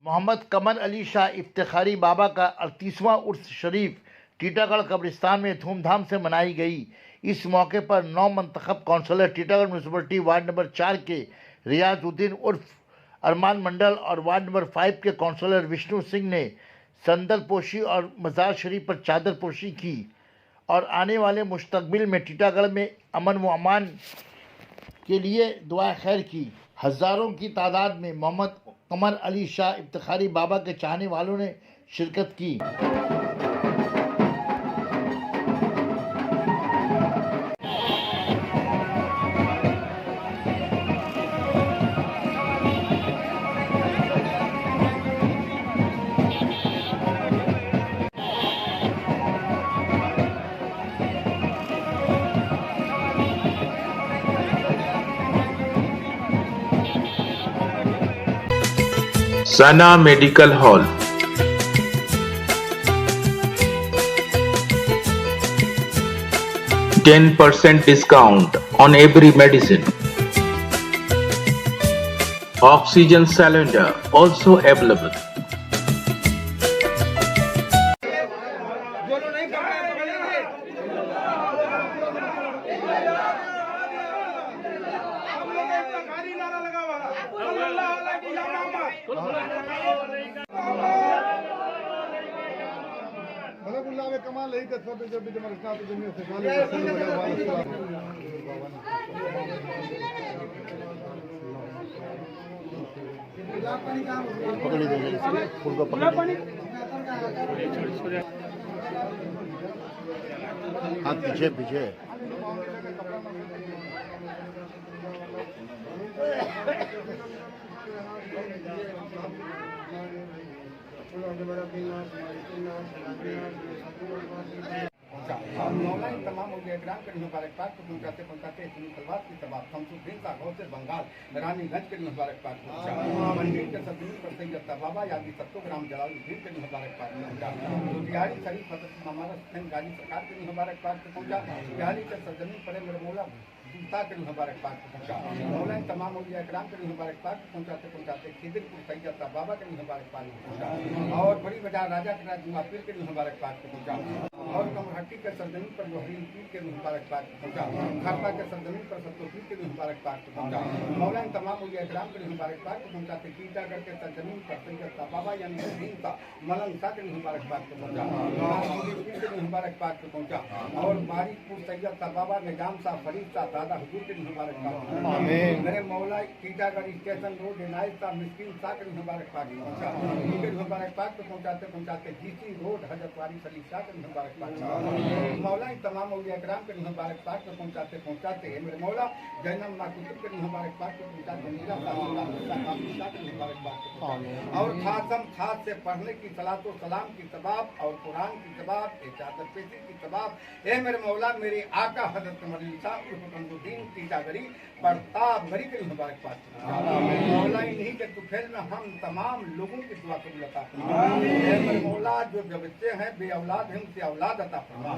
मोहम्मद कमर अली शाह इफ्तिखारी बाबा का 38वां उर्स शरीफ टीटागढ़ कब्रिस्तान में धूमधाम से मनाई गई। इस मौके पर 9 मंतखब councillor Titagarh municipality ward number 4 के रियाजुद्दीन उर्फ अरमान मंडल और वार्ड नंबर 5 के काउंसलर विष्णु सिंह ने संदल पोशी और मज़ार शरीफ पर चादर पोशी की और आने वाले मुस्तकबिल में टीटागढ़ में अमन व अमान के लिए दुआ खैर की। हज़ारों की तादाद में मोहम्मद कमर अली शाह इफ्तिखारी बाबा के चाहने वालों ने शिरकत की। Sana Medical Hall. %10 discount on every medicine. Oxygen cylinder also available. कमाल नहीं कर सकते जब भी तुम्हारे साथ दुनिया से खाली पकड़ी दे फूल को पकड़ी हाथ पीछे पीछे तमाम मुबारकबाद पहुंचाते खलवात की तबाह शमसुद्दीन का गौस बंगाल रानीगंज के मुबारकबाद मंदिर के सदनी पर सैयद बाबा यानी 70 ग्राम जलालुद्दीन के मुबारकबाद पहुंचा। बिहारी शरीफ हमारा गाजी सरकार के मुबारकबाद पहुंचा। बिहारी के सरजमी पर मेरे मौला के मुबारकबाद पहुंचा। मौला तमाम इकराम के मुबारकबाद पहुंचाते पहुंचाते खिदरपुर सैयद बाबा के मुबारकबाद पहुंचा और बड़ी बाजार राजा के राजमापीर के मुबारकबाद पहुंचा और कमरहट्टी के सरजमी पर लोहरी पीर के मुबारकबाद पहुंचा। खरता के सरजमी पर सत्तोपीर के मुबारकबाद पहुंचा। मौला तमाम इकराम के मुबारकबाद पहुंचाते टीटागढ़ के सरजमी पर सैयद बाबा यानी मलंग शाह के मुबारकबाद पहुंचा के मुबारकबाद पहुंचा और बारिकपुर सैयद बाबा निजाम शाह फरीद शाह दादा हुजूर के मुबारकबाद। मेरे मौला टीटागढ़ स्टेशन रोड इनायत शाह मिस्किन शाह के मुबारकबाद पहुंचा। उनके मुबारकबाद पहुंचाते पहुंचाते जीसी रोड हजरतवारी शरीफ शाह के मुबारकबाद मौला तमाम इकराम के मुबारकबाद पहुंचाते पहुंचाते मेरे मौला जैनब नाकुतुब के मुबारकबाद पहुंचाते मीरा शाह के मुबारकबाद और खासम खास से पढ़ने की सलातो सलाम की तबाब और कुरान की तबाब चादर पेशी की तबाब ए मेरे मौला मेरे आका हजरत कमर अली शाह शमसुद्दीन टीटागढ़ी प्रताप गरी के मुबारकबाद मौला इन्हीं के तुफैल में हम तमाम लोगों की दुआ कबूल अता फरमा। मेरे मौला जो बच्चे हैं बे औलाद हैं उनसे औलाद अता फरमा।